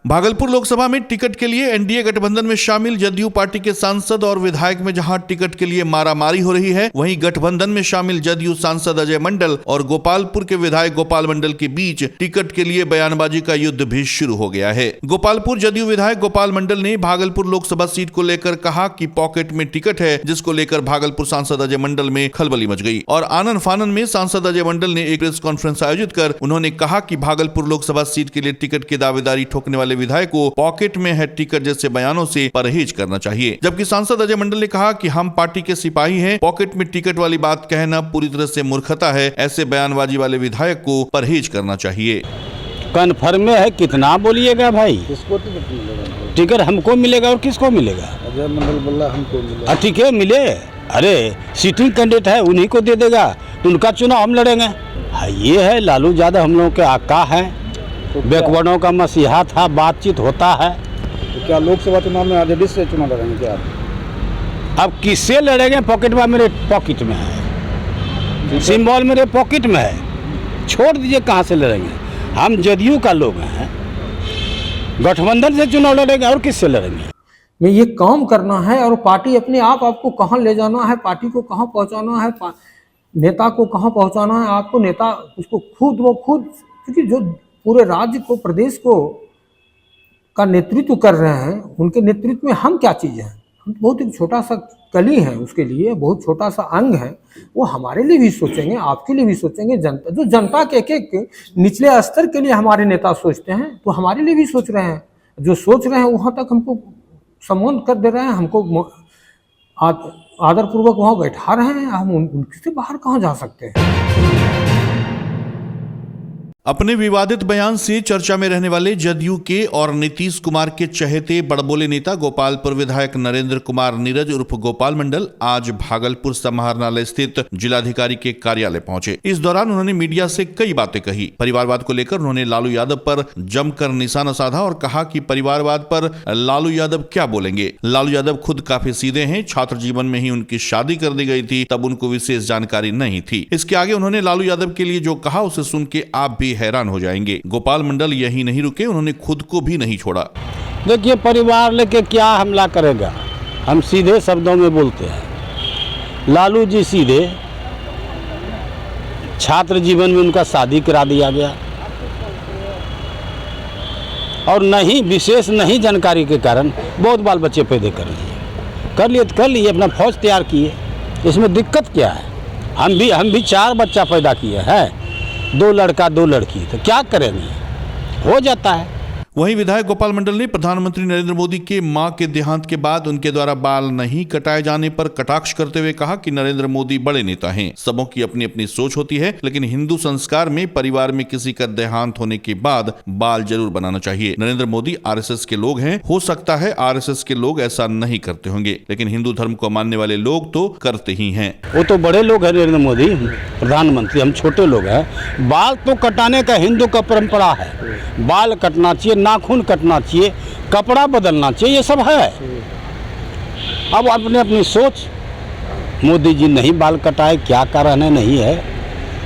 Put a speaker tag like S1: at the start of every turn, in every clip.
S1: भागलपुर लोकसभा में टिकट के लिए एनडीए गठबंधन में शामिल जदयू पार्टी के सांसद और विधायक में जहां टिकट के लिए मारामारी हो रही है, वहीं गठबंधन में शामिल जदयू सांसद अजय मंडल और गोपालपुर के विधायक गोपाल मंडल के बीच टिकट के लिए बयानबाजी का युद्ध भी शुरू हो गया है। गोपालपुर जदयू विधायक गोपाल मंडल ने भागलपुर लोकसभा सीट को लेकर कहा कि पॉकेट में टिकट है, जिसको लेकर भागलपुर सांसद अजय मंडल में खलबली मच गई और आनन फानन में सांसद अजय मंडल ने एक प्रेस कॉन्फ्रेंस आयोजित कर उन्होंने कहा कि भागलपुर लोकसभा सीट के लिए टिकट की दावेदारी ठोकने वाले विधायक को पॉकेट में है टिकट जैसे बयानों से परहेज करना चाहिए। जबकि सांसद अजय मंडल ने कहा कि हम पार्टी के सिपाही हैं, पॉकेट में टिकट वाली बात कहना पूरी तरह से मूर्खता है, ऐसे बयानबाजी वाले विधायक को परहेज करना चाहिए।
S2: कन्फर्म है, कितना बोलिएगा भाई, किसको टिकट हमको मिलेगा और किसको मिलेगा?
S3: अजय मंडल बोला हमको मिलेगा।
S2: ठीक है, मिले, अरे सीटिंग कैंडिडेट है, उन्हीं को दे देगा, तो उनका चुनाव हम लड़ेंगे। ये है लालू यादव हम लोगों के आका है, बैकवर्डों का मसीहा था, बातचीत होता है।
S3: तो क्या लोकसभा चुनाव में आरजेडी से चुनाव लड़ेंगे क्या?
S2: अब किससे लड़ेंगे? पॉकेट में, मेरे पॉकेट में है, सिंबल मेरे पॉकेट में है, छोड़ दीजिए कहाँ से लड़ेंगे। हम जदयू का लोग हैं, गठबंधन से चुनाव लड़ेंगे और किससे लड़ेंगे?
S4: में ये काम करना है और पार्टी अपने आप आपको कहाँ ले जाना है, पार्टी को कहाँ पहुँचाना है, नेता को कहाँ पहुँचाना है, आपको नेता उसको खुद, क्योंकि जो पूरे राज्य को, प्रदेश को का नेतृत्व कर रहे हैं, उनके नेतृत्व में हम क्या चीज़ हैं? हम बहुत एक छोटा सा कली है, उसके लिए बहुत छोटा सा अंग है। वो हमारे लिए भी सोचेंगे, आपके लिए भी सोचेंगे। जनता, जो जनता के एक निचले स्तर के लिए हमारे नेता सोचते हैं, तो हमारे लिए भी सोच रहे हैं। जो सोच रहे हैं वहाँ तक हमको सम्मान कर दे रहे हैं, हमको आदरपूर्वक वहाँ बैठा रहे हैं। हम उनसे बाहर कहाँ जा सकते हैं?
S1: अपने विवादित बयान से चर्चा में रहने वाले जदयू के और नीतीश कुमार के चहेते बड़बोले नेता गोपालपुर विधायक नरेंद्र कुमार नीरज उर्फ गोपाल मंडल आज भागलपुर समाहरणालय स्थित जिलाधिकारी के कार्यालय पहुंचे। इस दौरान उन्होंने मीडिया से कई बातें कही। परिवारवाद को लेकर उन्होंने लालू यादव पर जमकर निशाना साधा और कहा कि परिवारवाद पर लालू यादव क्या बोलेंगे। लालू यादव खुद काफी सीधे हैं, छात्र जीवन में ही उनकी शादी कर दी गई थी, तब उनको विशेष जानकारी नहीं थी। इसके आगे उन्होंने लालू यादव के लिए जो कहा उसे सुन के आप भी हैरान हो जाएंगे। गोपाल मंडल यही नहीं रुके, उन्होंने खुद को भी नहीं छोड़ा।
S2: देखिए, परिवार लेके क्या हमला करेगा, हम सीधे शब्दों में बोलते हैं। लालू जी सीधे, छात्र जीवन में उनका शादी करा दिया गया और नहीं विशेष नहीं जानकारी के कारण बहुत बाल बच्चे पैदा कर लिए, अपना फौज तैयार किए। इसमें दिक्कत क्या है? हम भी 4 बच्चा पैदा किए हैं, 2 लड़का 2 लड़की, तो क्या करेंगे, हो जाता है।
S1: वहीं विधायक गोपाल मंडल ने प्रधानमंत्री नरेंद्र मोदी के मां के देहांत के बाद उनके द्वारा बाल नहीं कटाए जाने पर कटाक्ष करते हुए कहा कि नरेंद्र मोदी बड़े नेता हैं, सबों की अपनी अपनी सोच होती है, लेकिन हिंदू संस्कार में परिवार में किसी का देहांत होने के बाद बाल जरूर बनाना चाहिए। नरेंद्र मोदी आरएसएस के लोग हैं, हो सकता है आरएसएस के लोग ऐसा नहीं करते होंगे, लेकिन हिंदू धर्म को मानने वाले लोग तो करते ही हैं।
S2: वो तो बड़े लोग हैं नरेंद्र मोदी प्रधानमंत्री, हम छोटे लोग हैं। बाल तो कटाने का हिंदू का परंपरा है, बाल कटना चाहिए, नाखून कटना चाहिए, कपड़ा बदलना चाहिए, ये सब है। अब अपने अपनी सोच, मोदी जी नहीं बाल कटाए, क्या कारण है, नहीं है,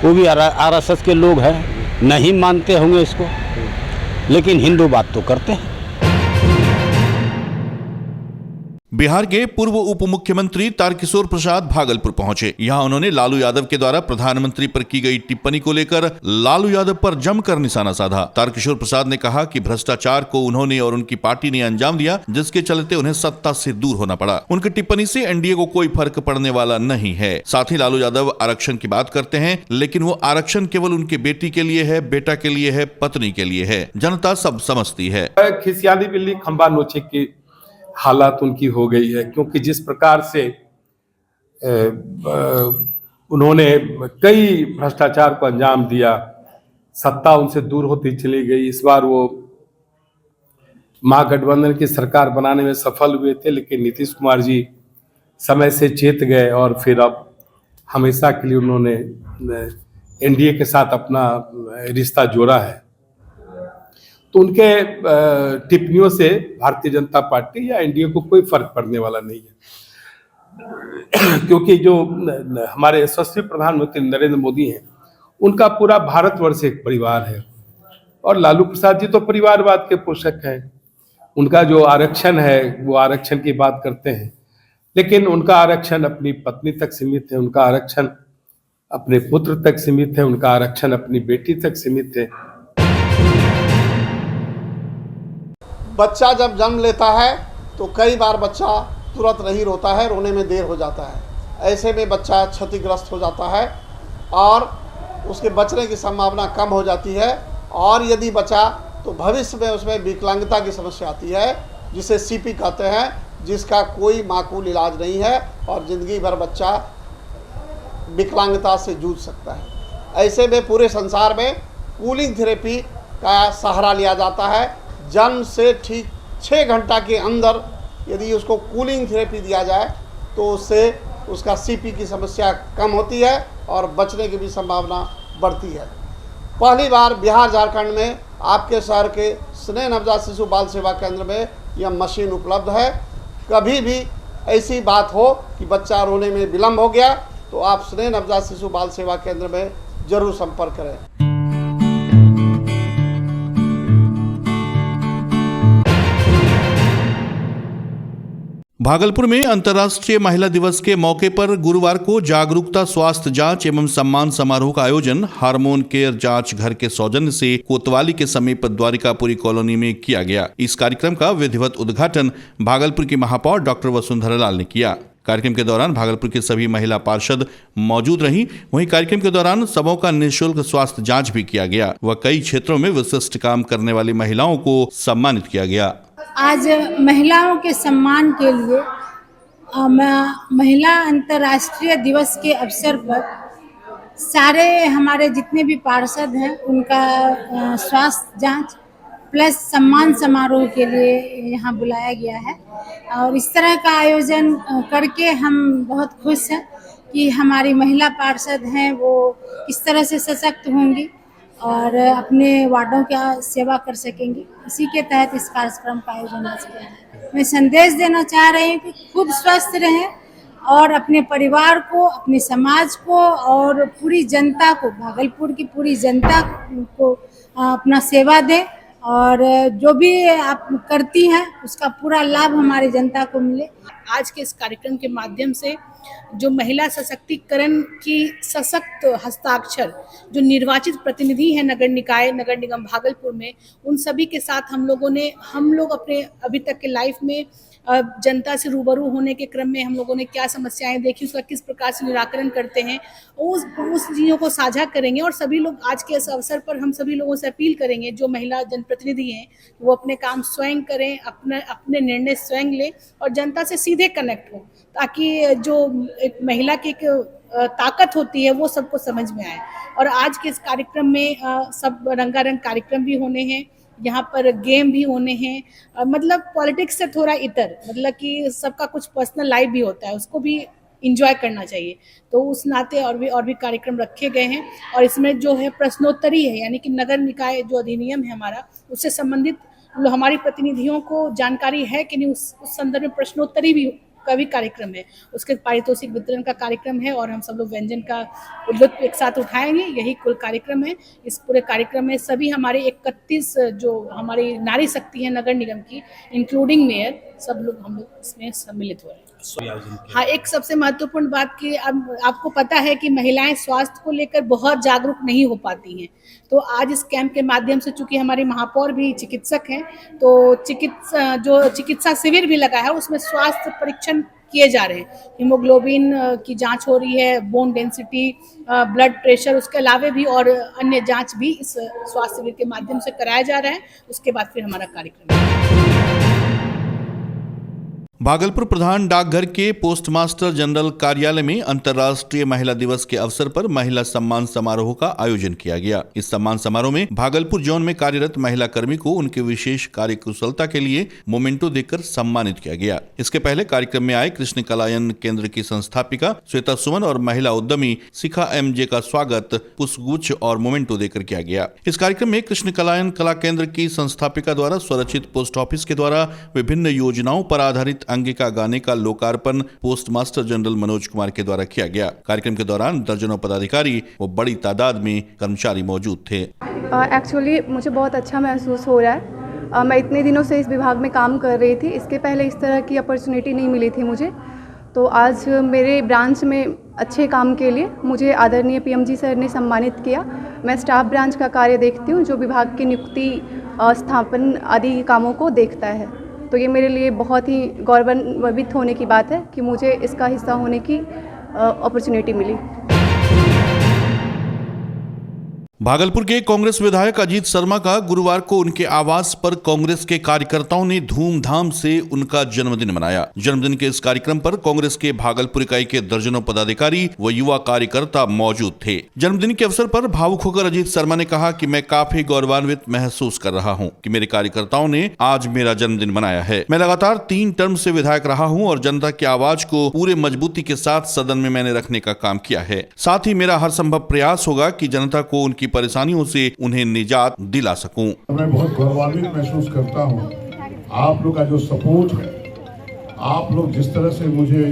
S2: वो भी आरएसएस के लोग हैं, नहीं मानते होंगे इसको, लेकिन हिंदू बात तो करते हैं।
S1: बिहार के पूर्व उप मुख्यमंत्री तारकिशोर प्रसाद भागलपुर पहुंचे। यहां उन्होंने लालू यादव के द्वारा प्रधानमंत्री पर की गई टिप्पणी को लेकर लालू यादव पर जमकर निशाना साधा। तारकिशोर प्रसाद ने कहा कि भ्रष्टाचार को उन्होंने और उनकी पार्टी ने अंजाम दिया, जिसके चलते उन्हें सत्ता से दूर होना पड़ा। उनकी टिप्पणी से एनडीए को कोई फर्क पड़ने वाला नहीं है। साथ ही लालू यादव आरक्षण की बात करते हैं, लेकिन वो आरक्षण केवल उनके बेटी के लिए है, बेटा के लिए है, पत्नी के लिए है। जनता सब समझती है।
S5: खिसियाली बिल्ली खंबा नोचे की हालात उनकी हो गई है, क्योंकि जिस प्रकार से उन्होंने कई भ्रष्टाचार को अंजाम दिया, सत्ता उनसे दूर होती चली गई। इस बार वो महागठबंधन की सरकार बनाने में सफल हुए थे, लेकिन नीतीश कुमार जी समय से चेत गए और फिर अब हमेशा के लिए उन्होंने एनडीए के साथ अपना रिश्ता जोड़ा है। तो उनके टिप्पणियों से भारतीय जनता पार्टी या एनडीए को कोई फर्क पड़ने वाला नहीं है, क्योंकि जो हमारे यशस्वी प्रधानमंत्री नरेंद्र मोदी हैं, उनका पूरा भारतवर्ष एक परिवार है। और लालू प्रसाद जी तो परिवारवाद के पोषक हैं। उनका जो आरक्षण है वो आरक्षण की बात करते हैं, लेकिन उनका आरक्षण अपनी पत्नी तक सीमित है, उनका आरक्षण अपने पुत्र तक सीमित है, उनका आरक्षण अपनी बेटी तक सीमित है।
S6: बच्चा जब जन्म लेता है तो कई बार बच्चा तुरंत नहीं रोता है, रोने में देर हो जाता है। ऐसे में बच्चा क्षतिग्रस्त हो जाता है और उसके बचने की संभावना कम हो जाती है, और यदि बचा तो भविष्य में उसमें विकलांगता की समस्या आती है, जिसे सीपी कहते हैं, जिसका कोई माकूल इलाज नहीं है और ज़िंदगी भर बच्चा विकलांगता से जूझ सकता है। ऐसे में पूरे संसार में कूलिंग थेरेपी का सहारा लिया जाता है। जन्म से ठीक 6 घंटा के अंदर यदि उसको कूलिंग थेरेपी दिया जाए तो उससे उसका सीपी की समस्या कम होती है और बचने की भी संभावना बढ़ती है। पहली बार बिहार झारखंड में आपके शहर के स्नेह नवजात शिशु बाल सेवा केंद्र में यह मशीन उपलब्ध है। कभी भी ऐसी बात हो कि बच्चा रोने में विलम्ब हो गया तो आप स्नेह नवजात शिशु बाल सेवा केंद्र में जरूर संपर्क करें।
S1: भागलपुर में अंतर्राष्ट्रीय महिला दिवस के मौके पर गुरुवार को जागरूकता स्वास्थ्य जांच एवं सम्मान समारोह का आयोजन हार्मोन केयर जांच घर के सौजन्य से कोतवाली के समीप द्वारिकापुरी कॉलोनी में किया गया। इस कार्यक्रम का विधिवत उद्घाटन भागलपुर की महापौर डॉक्टर वसुंधरा लाल ने किया। कार्यक्रम के दौरान भागलपुर की सभी महिला पार्षद मौजूद रहीं। वहीं कार्यक्रम के दौरान सबों का निःशुल्क स्वास्थ्य जांच भी किया गया व कई क्षेत्रों में विशिष्ट काम करने वाली महिलाओं को सम्मानित किया गया।
S7: आज महिलाओं के सम्मान के लिए महिला अंतर्राष्ट्रीय दिवस के अवसर पर सारे हमारे जितने भी पार्षद हैं उनका स्वास्थ्य जांच प्लस सम्मान समारोह के लिए यहाँ बुलाया गया है। और इस तरह का आयोजन करके हम बहुत खुश हैं कि हमारी महिला पार्षद हैं वो किस तरह से सशक्त होंगी और अपने वार्डों का सेवा कर सकेंगी। इसी के तहत इस कार्यक्रम का आयोजन किया है। मैं संदेश देना चाह रही हूँ कि खुद स्वस्थ रहें और अपने परिवार को, अपने समाज को और पूरी जनता को, भागलपुर की पूरी जनता को अपना सेवा दें और जो भी आप करती हैं उसका पूरा लाभ हमारी जनता को मिले।
S8: आज के इस कार्यक्रम के माध्यम से जो महिला सशक्तिकरण की सशक्त हस्ताक्षर जो निर्वाचित प्रतिनिधि हैं नगर निकाय नगर निगम भागलपुर में, उन सभी के साथ हम लोग अपने अभी तक के लाइफ में जनता से रूबरू होने के क्रम में हम लोगों ने क्या समस्याएं देखी, उसका किस प्रकार से निराकरण करते हैं, उस चीज़ों को साझा करेंगे। और सभी लोग आज के इस अवसर पर हम सभी लोगों से अपील करेंगे जो महिला जनप्रतिनिधि हैं वो अपने काम स्वयं करें, अपने निर्णय स्वयं लें और जनता से सीधे कनेक्ट हो, ताकि जो एक महिला की एक ताकत होती है वो सबको समझ में आए। और आज के इस कार्यक्रम में सब रंगारंग कार्यक्रम भी होने हैं, यहाँ पर गेम भी होने हैं, मतलब पॉलिटिक्स से थोड़ा इतर, मतलब कि सबका कुछ पर्सनल लाइफ भी होता है, उसको भी इंजॉय करना चाहिए। तो उस नाते और भी कार्यक्रम रखे गए हैं। और इसमें जो है प्रश्नोत्तरी है, यानी कि नगर निकाय जो अधिनियम है हमारा, उससे संबंधित हमारी प्रतिनिधियों को जानकारी है कि नहीं, उस संदर्भ में प्रश्नोत्तरी भी का भी कार्यक्रम है। उसके पारितोषिक वितरण का कार्यक्रम है और हम सब लोग व्यंजन का लुत्फ एक साथ उठाएंगे। यही कुल कार्यक्रम है। इस पूरे कार्यक्रम में सभी हमारे 31 जो हमारी नारी शक्ति है नगर निगम की, इंक्लूडिंग मेयर, सब लोग हम लोग इसमें सम्मिलित हो रहे हैं। हाँ, एक सबसे महत्वपूर्ण बात कि अब आपको पता है कि महिलाएं स्वास्थ्य को लेकर बहुत जागरूक नहीं हो पाती हैं। तो आज इस कैंप के माध्यम से, चूंकि हमारी महापौर भी चिकित्सक हैं, तो चिकित्सा शिविर भी लगा है, उसमें स्वास्थ्य परीक्षण किए जा रहे हैं। हीमोग्लोबिन की जांच हो रही है, बोन डेंसिटी, ब्लड प्रेशर, उसके अलावा भी और अन्य जांच भी इस स्वास्थ्य शिविर के माध्यम से कराया जा रहा है। उसके बाद फिर हमारा कार्यक्रम है।
S1: भागलपुर प्रधान डाकघर के पोस्टमास्टर जनरल कार्यालय में अंतर्राष्ट्रीय महिला दिवस के अवसर पर महिला सम्मान समारोह का आयोजन किया गया। इस सम्मान समारोह में भागलपुर जोन में कार्यरत महिला कर्मी को उनके विशेष कार्य कुशलता के लिए मोमेंटो देकर सम्मानित किया गया। इसके पहले कार्यक्रम में आए कृष्ण कलायन केंद्र की संस्थापिका श्वेता सुमन और महिला उद्यमी शिखा MJ का स्वागत पुष्पगुच्छ और मोमेंटो देकर किया गया। इस कार्यक्रम में कृष्ण कलायन कला केंद्र की संस्थापिका द्वारा स्वरचित पोस्ट ऑफिस के द्वारा विभिन्न योजनाओं पर आधारित अंगिका गाने का लोकार्पण post master general Manoj Kumar के द्वारा किया गया। कार्यक्रम के दौरान दर्जनों पदाधिकारी व बड़ी तादाद में कर्मचारी मौजूद थे।
S9: एक्चुअली मुझे बहुत अच्छा महसूस हो रहा है। मैं इतने दिनों से इस विभाग में काम कर रही थी, इसके पहले इस तरह की अपॉर्चुनिटी नहीं मिली थी मुझे। तो आज मेरे ब्रांच में अच्छे काम के लिए मुझे आदरणीय पीएमजी सर ने सम्मानित किया। मैं स्टाफ ब्रांच का कार्य देखती हूँ जो विभाग की नियुक्ति, स्थापन आदि कामों को देखता है। तो ये मेरे लिए बहुत ही गौरवान्वित होने की बात है कि मुझे इसका हिस्सा होने की अपॉर्चुनिटी मिली।
S1: भागलपुर के कांग्रेस विधायक अजीत शर्मा का गुरुवार को उनके आवास पर कांग्रेस के कार्यकर्ताओं ने धूमधाम से उनका जन्मदिन मनाया। जन्मदिन के इस कार्यक्रम पर कांग्रेस के भागलपुर इकाई के दर्जनों पदाधिकारी व युवा कार्यकर्ता मौजूद थे। जन्मदिन के अवसर पर भावुक होकर अजीत शर्मा ने कहा कि मैं काफी गौरवान्वित महसूस कर रहा हूं कि मेरे कार्यकर्ताओं ने आज मेरा जन्मदिन मनाया है। मैं लगातार 3 टर्म से विधायक रहा हूं और जनता की आवाज को पूरे मजबूती के साथ सदन में मैंने रखने का काम किया है। साथ ही मेरा हर संभव प्रयास होगा कि जनता को उनकी परेशानियों से उन्हें निजात दिला सकूं।
S10: मैं बहुत गौरवान्वित महसूस करता हूं। आप लोग का जो सपोर्ट है, आप लोग जिस तरह से मुझे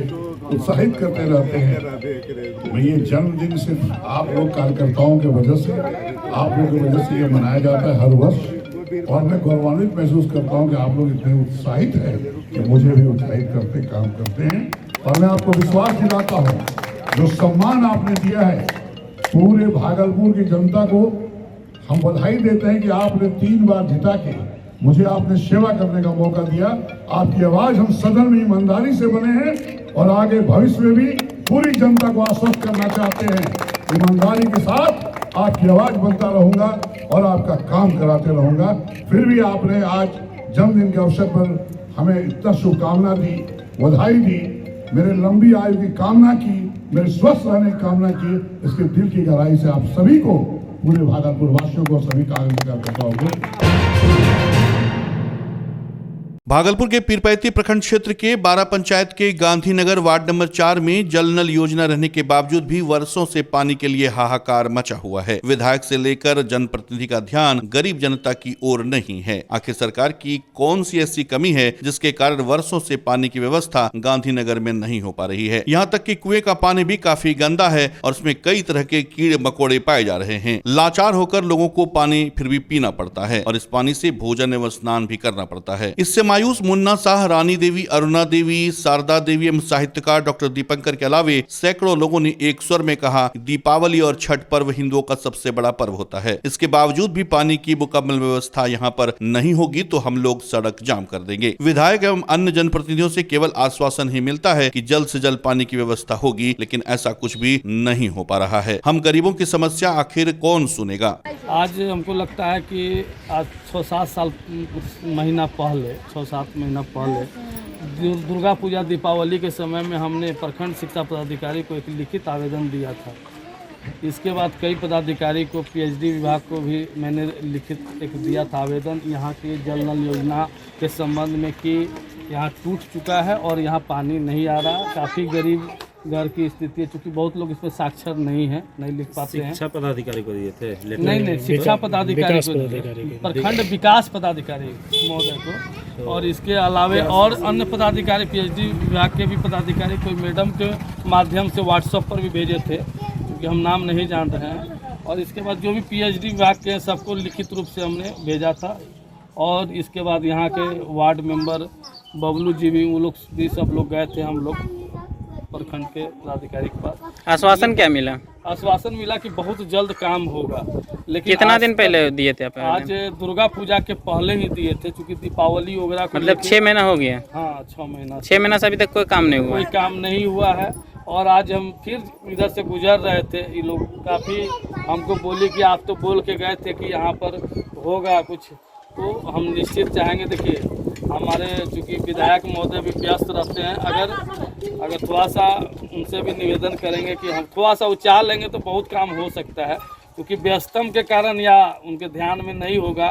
S10: उत्साहित करते रहते हैं, मैं ये जन्मदिन सिर्फ आप लोग कार्यकर्ताओं के वजह से, आप लोगों की वजह से ये मनाया जाता है हर वर्ष। और मैं गौरवान्वित महसूस करता हूं कि आप लोग इतने उत्साहित हैं कि मुझे भी उत्साहित करते काम करते हैं। और मैं आपको विश्वास दिलाता हूँ, जो सम्मान आपने दिया है पूरे भागलपुर की जनता को हम बधाई देते हैं कि आपने 3 बार जिता के मुझे आपने सेवा करने का मौका दिया। आपकी आवाज हम सदन में ईमानदारी से बने हैं और आगे भविष्य में भी पूरी जनता को आश्वस्त करना चाहते हैं। ईमानदारी के साथ आपकी आवाज बनता रहूंगा और आपका काम कराते रहूंगा। फिर भी आपने आज जन्मदिन के अवसर पर हमें इतना शुभकामना दी, बधाई दी, मेरे लंबी आयु की कामना की, मेरे स्वस्थ रहने की कामना की। इसके दिल की गहराई से आप सभी को, पूरे भागलपुर वासियों को, सभी कार्यकर्ताओं को।
S1: भागलपुर के पीरपैती प्रखंड क्षेत्र के 12 पंचायत के गांधीनगर वार्ड नंबर 4 में जल नल योजना रहने के बावजूद भी वर्षों से पानी के लिए हाहाकार मचा हुआ है। विधायक से लेकर जनप्रतिनिधि का ध्यान गरीब जनता की ओर नहीं है। आखिर सरकार की कौन सी ऐसी कमी है जिसके कारण वर्षों से पानी की व्यवस्था गांधीनगर में नहीं हो पा रही है। यहाँ तक कि कुएं का पानी भी काफी गंदा है और उसमें कई तरह के कीड़े मकोड़े पाए जा रहे हैं। लाचार होकर लोगों को पानी फिर भी पीना पड़ता है और इस पानी से भोजन एवं स्नान भी करना पड़ता है। इससे मायूस मुन्ना शाह, रानी देवी, अरुणा देवी, शारदा देवी एवं साहित्यकार डॉक्टर दीपंकर के अलावे सैकड़ों लोगों ने एक स्वर में कहा, दीपावली और छठ पर्व हिंदुओं का सबसे बड़ा पर्व होता है। इसके बावजूद भी पानी की मुकम्मल व्यवस्था यहाँ पर नहीं होगी तो हम लोग सड़क जाम कर देंगे। विधायक एवं अन्य जनप्रतिनिधियों से केवल आश्वासन ही मिलता है कि जल्द से जल्द पानी की व्यवस्था होगी, लेकिन ऐसा कुछ भी नहीं हो पा रहा है। हम गरीबों की समस्या आखिर कौन सुनेगा?
S11: आज हमको लगता है कि आज 6-7 साल महीना पहले 6-7 महीना पहले दुर्गा पूजा दीपावली के समय में हमने प्रखंड शिक्षा पदाधिकारी को एक लिखित आवेदन दिया था। इसके बाद कई पदाधिकारी को, पीएचडी विभाग को भी मैंने लिखित एक दिया था आवेदन यहाँ की जल नल योजना के संबंध में कि यहाँ टूट चुका है और यहाँ पानी नहीं आ रहा। काफ़ी गरीब घर की स्थिति है, चूँकि बहुत लोग इसमें साक्षर नहीं है, नहीं लिख पाते हैं।
S2: शिक्षा पदाधिकारी को दिए थे?
S11: नहीं, शिक्षा पदाधिकारी को, प्रखंड विकास पदाधिकारी महोदय को, और इसके अलावे और अन्य पदाधिकारी, पीएचडी विभाग के भी पदाधिकारी कोई मैडम के माध्यम से व्हाट्सएप पर भी भेजे थे, क्योंकि हम नाम नहीं जान रहे हैं। और इसके बाद जो भी पीएचडी विभाग के सबको लिखित रूप से हमने भेजा था। और इसके बाद यहाँ के वार्ड मेंबर बबलू जी भी, वो लोग भी सब लोग गए थे हम लोग प्रखंड के पदाधिकारी के पास।
S12: आश्वासन क्या मिला?
S11: आश्वासन मिला कि बहुत जल्द काम होगा। लेकिन
S12: कितना दिन पहले दिए थे आप?
S11: आज दुर्गा पूजा के पहले ही दिए थे, क्योंकि दीपावली वगैरह को
S12: मतलब 6 महीना हो गया?
S11: हाँ, 6 महीना।
S12: 6 महीना से अभी तक कोई काम नहीं हुआ?
S11: कोई काम नहीं हुआ है। और आज हम फिर इधर से गुजर रहे थे, ये लोग काफ़ी हमको बोले कि आप तो बोल के गए थे कि यहाँ पर होगा कुछ, तो हम निश्चित चाहेंगे। देखिए, हमारे चूँकि विधायक महोदय भी व्यस्त रहते हैं, अगर थोड़ा सा उनसे भी निवेदन करेंगे कि हम थोड़ा सा उचार लेंगे तो बहुत काम हो सकता है, क्योंकि व्यस्तम के कारण या उनके ध्यान में नहीं होगा,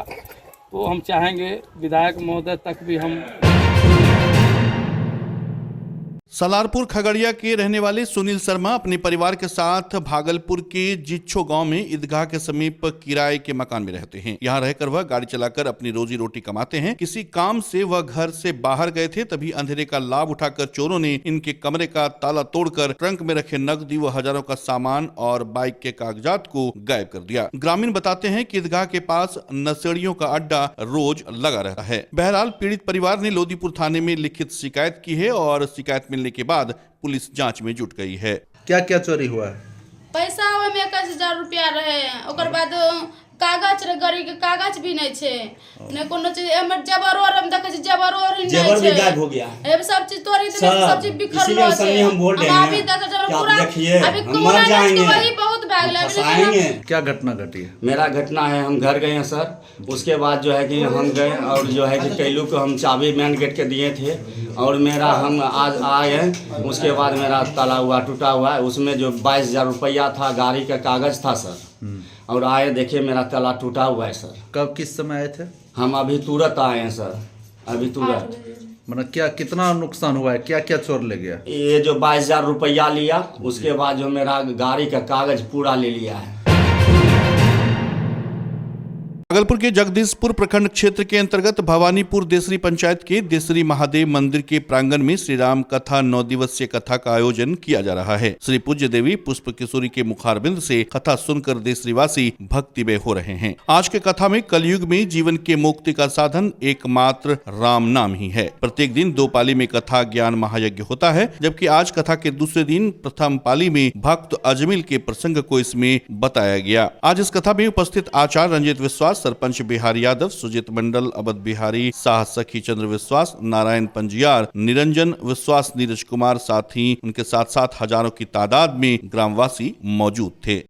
S11: तो हम चाहेंगे विधायक महोदय तक भी हम
S1: सलारपुर खगड़िया के रहने वाले सुनील शर्मा अपने परिवार के साथ भागलपुर के जिच्छो गांव में ईदगाह के समीप किराए के मकान में रहते हैं। यहां रहकर वह गाड़ी चलाकर अपनी रोजी रोटी कमाते हैं। किसी काम से वह घर से बाहर गए थे, तभी अंधेरे का लाभ उठाकर चोरों ने इनके कमरे का ताला तोड़कर ट्रंक में रखे नकदी व हजारों का सामान और बाइक के कागजात को गायब कर दिया। ग्रामीण बताते हैं कि ईदगाह के पास नशेड़ियों का अड्डा रोज लगा रहता है। बहरहाल पीड़ित परिवार ने लोदीपुर थाने में लिखित शिकायत की है और शिकायत मिलने के बाद पुलिस जांच में जुट गई है।
S13: क्या क्या चोरी हुआ है?
S14: पैसा ओमे 21,000 रुपया रहे, ओकर बाद कागज रे, गाड़ी के कागज भी नहीं छे, ने कोनो चीज हमर जबरो हम देखे छी, जबरो ही नहीं छे,
S13: जबर भी गायब हो गया।
S14: ए सब चीज तोड़ी देने, सब चीज बिखरलो छे।
S13: हम बोल रहे हैं
S14: अभी तक जब पूरा
S13: अभी मर जाएंगे,
S14: वही बहुत भाग
S13: आएंगे। क्या घटना घटी है? मेरा घटना है, हम घर गए हैं सर, उसके बाद जो है कि हम गए और जो है कि कैलू को हम चाबी मेन गेट के दिए थे और मेरा हम आज आए, उसके बाद मेरा ताला हुआ टूटा हुआ है, उसमें जो 22,000 रुपया था, गाड़ी का कागज था सर, और आए देखिए मेरा ताला टूटा हुआ है सर।
S15: कब किस समय आए थे?
S13: हम अभी तुरंत आए हैं सर, अभी तुरंत।
S15: मतलब क्या कितना नुकसान हुआ है, क्या क्या चोर ले गया?
S13: ये जो 22,000 रुपया लिया, उसके बाद जो मेरा गाड़ी का कागज पूरा ले लिया है।
S1: भागलपुर के जगदीशपुर प्रखंड क्षेत्र के अंतर्गत भवानीपुर देसरी पंचायत के देसरी महादेव मंदिर के प्रांगण में श्री राम कथा 9 दिवसीय कथा का आयोजन किया जा रहा है। श्री पूज्य देवी पुष्प किशोरी के मुखारबिंद से कथा सुनकर देसरीवासी भक्तिमय हो रहे हैं। आज के कथा में कलयुग में जीवन के मुक्ति का साधन एकमात्र राम नाम ही है। प्रत्येक दिन 2 पाली में कथा ज्ञान महायज्ञ होता है, जबकि आज कथा के दूसरे दिन प्रथम पाली में भक्त अजमिल के प्रसंग को इसमें बताया गया। आज इस कथा में उपस्थित आचार्य रंजित विश्वास, सरपंच बिहारी यादव, सुजीत मंडल, अवध बिहारी, शाह सखी चंद्र विश्वास, नारायण पंजियार, निरंजन विश्वास, नीरज कुमार, साथ ही उनके साथ साथ हजारों की तादाद में ग्रामवासी मौजूद थे।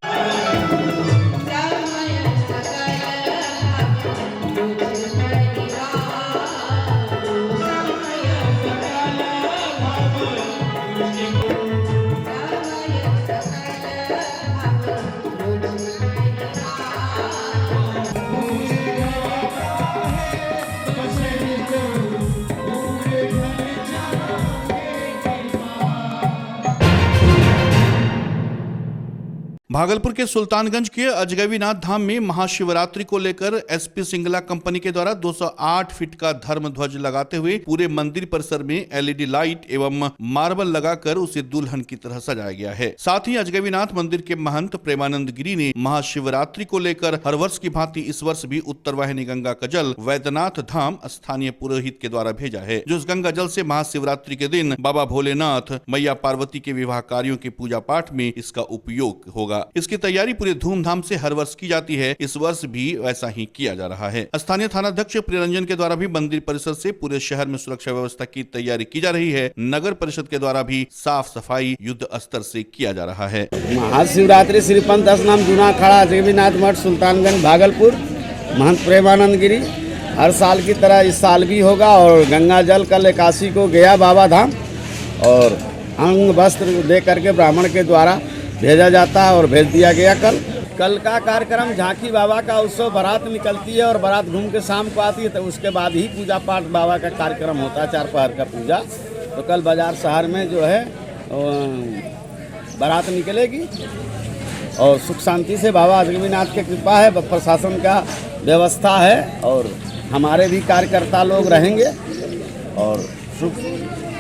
S1: भागलपुर के सुल्तानगंज के अजगैबीनाथ धाम में महाशिवरात्रि को लेकर एसपी सिंगला कंपनी के द्वारा 208 फीट का धर्म ध्वज लगाते हुए पूरे मंदिर परिसर में एलईडी लाइट एवं मार्बल लगाकर उसे दुल्हन की तरह सजाया गया है। साथ ही अजगैबीनाथ मंदिर के महंत प्रेमानंद गिरी ने महाशिवरात्रि को लेकर हर वर्ष की भांति इस वर्ष भी उत्तरवाहिनी गंगा का जल वैद्यनाथ धाम स्थानीय पुरोहित के द्वारा भेजा है, जो इस गंगा जल से महाशिवरात्रि के दिन बाबा भोलेनाथ, मैया पार्वती के विवाह कार्यों के पूजा पाठ में इसका उपयोग होगा। इसकी तैयारी पूरे धूमधाम से हर वर्ष की जाती है। इस वर्ष भी वैसा ही किया जा रहा है। स्थानीय थानाध्यक्ष प्रियरंजन के द्वारा भी मंदिर परिसर से पूरे शहर में सुरक्षा व्यवस्था की तैयारी की जा रही है। नगर परिषद के द्वारा भी साफ सफाई युद्ध स्तर से किया जा रहा है।
S3: महाशिवरात्रि श्री पंथ स्नान जूना खड़ा अजगैबीनाथ मठ सुल्तानगंज भागलपुर, महंत प्रेमानंद गिरी हर साल की तरह इस साल भी होगा और गंगा जल कल 81 को गया बाबा धाम और अंग वस्त्र दे करके ब्राह्मण के द्वारा भेजा जाता है और भेज दिया गया। कल का कार्यक्रम झांकी बाबा का उत्सव, बारात निकलती है और बारात घूम के शाम को आती है, तो उसके बाद ही पूजा पाठ बाबा का कार्यक्रम होता है, 4 पहर का पूजा। तो कल बाजार शहर में जो है बारात निकलेगी और सुख शांति से बाबा अजगैबीनाथ की कृपा है, प्रशासन का व्यवस्था है और हमारे भी कार्यकर्ता लोग रहेंगे और सुख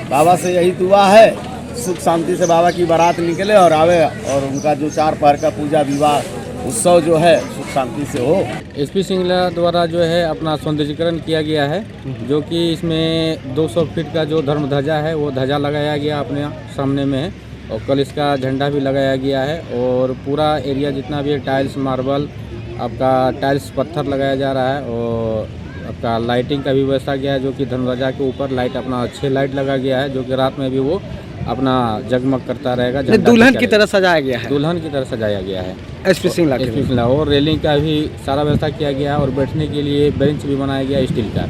S3: बाबा से यही दुआ है, सुख शांति से बाबा की बारात निकले और आवे और उनका जो 4 पहर का पूजा विवाह उत्सव जो है सुख शांति से हो।
S16: एसपी सिंगला द्वारा जो है अपना सौंदर्यीकरण किया गया है, जो कि इसमें 200 फीट का जो धर्म ध्वजा है वो ध्वजा लगाया गया अपने सामने में है और कल इसका झंडा भी लगाया गया है और पूरा एरिया जितना भी है टाइल्स मार्बल आपका टाइल्स पत्थर लगाया जा रहा है और आपका लाइटिंग का भी व्यवस्था किया है, जो कि धर्मध्वजा के ऊपर लाइट अपना 6 लाइट लगा गया है, जो कि रात में भी वो अपना जगमग करता रहेगा।
S17: दुल्हन की तरह सजाया गया है,
S16: दुल्हन की तरह सजाया गया है
S17: एसपी सिंगला
S16: और रेलिंग का भी सारा व्यवस्था किया गया है और बैठने के लिए बेंच भी बनाया गया स्टील का।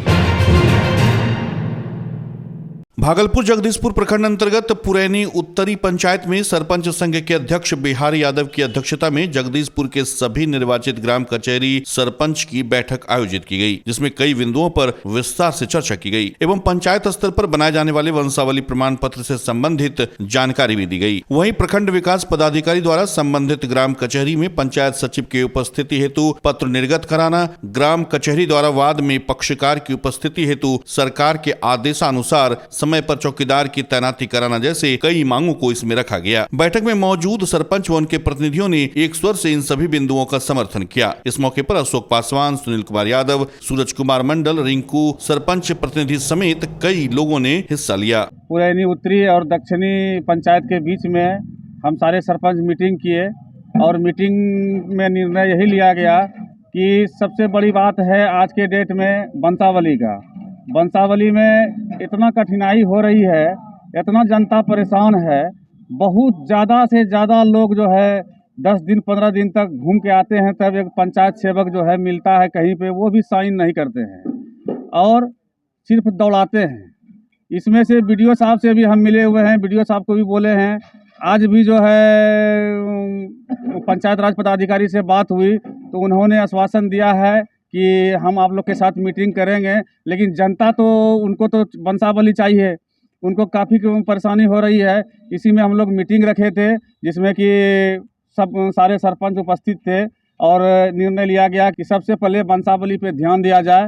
S1: भागलपुर जगदीशपुर प्रखंड अंतर्गत पुरैनी उत्तरी पंचायत में सरपंच संघ के अध्यक्ष बिहारी यादव की अध्यक्षता में जगदीशपुर के सभी निर्वाचित ग्राम कचहरी सरपंच की बैठक आयोजित की गई, जिसमें कई बिंदुओं पर विस्तार से चर्चा की गई एवं पंचायत स्तर पर बनाए जाने वाले वंशावली प्रमाण पत्र से संबंधित जानकारी भी दी गई। वहीं प्रखंड विकास पदाधिकारी द्वारा संबंधित ग्राम कचहरी में पंचायत सचिव की उपस्थिति हेतु पत्र निर्गत कराना, ग्राम कचहरी द्वारा वाद में पक्षकार की उपस्थिति हेतु सरकार के आदेशानुसार समय पर चौकीदार की तैनाती कराना जैसे कई मांगों को इसमें रखा गया। बैठक में मौजूद सरपंच व उनके प्रतिनिधियों ने एक स्वर से इन सभी बिंदुओं का समर्थन किया। इस मौके पर अशोक पासवान, सुनील कुमार यादव, सूरज कुमार मंडल, रिंकू, सरपंच प्रतिनिधि समेत कई लोगों ने हिस्सा लिया।
S18: पुरैनी उत्तरी और दक्षिणी पंचायत के बीच में हम सारे सरपंच मीटिंग किए और मीटिंग में निर्णय यही लिया गया कि सबसे बड़ी बात है आज के डेट में वंशावली का। वंशावली में इतना कठिनाई हो रही है, इतना जनता परेशान है, बहुत ज़्यादा से ज़्यादा लोग जो है 10 दिन 15 दिन तक घूम के आते हैं, तब एक पंचायत सेवक जो है मिलता है कहीं पे, वो भी साइन नहीं करते हैं और सिर्फ दौड़ाते हैं। इसमें से बीडीओ साहब से भी हम मिले हुए हैं, बीडीओ साहब को भी बोले हैं। आज भी जो है पंचायत राज पदाधिकारी से बात हुई तो उन्होंने आश्वासन दिया है कि हम आप लोग के साथ मीटिंग करेंगे, लेकिन जनता तो उनको तो वंशावली चाहिए, उनको काफ़ी परेशानी हो रही है। इसी में हम लोग मीटिंग रखे थे जिसमें कि सब सारे सरपंच उपस्थित थे और निर्णय लिया गया कि सबसे पहले वंशावली पे ध्यान दिया जाए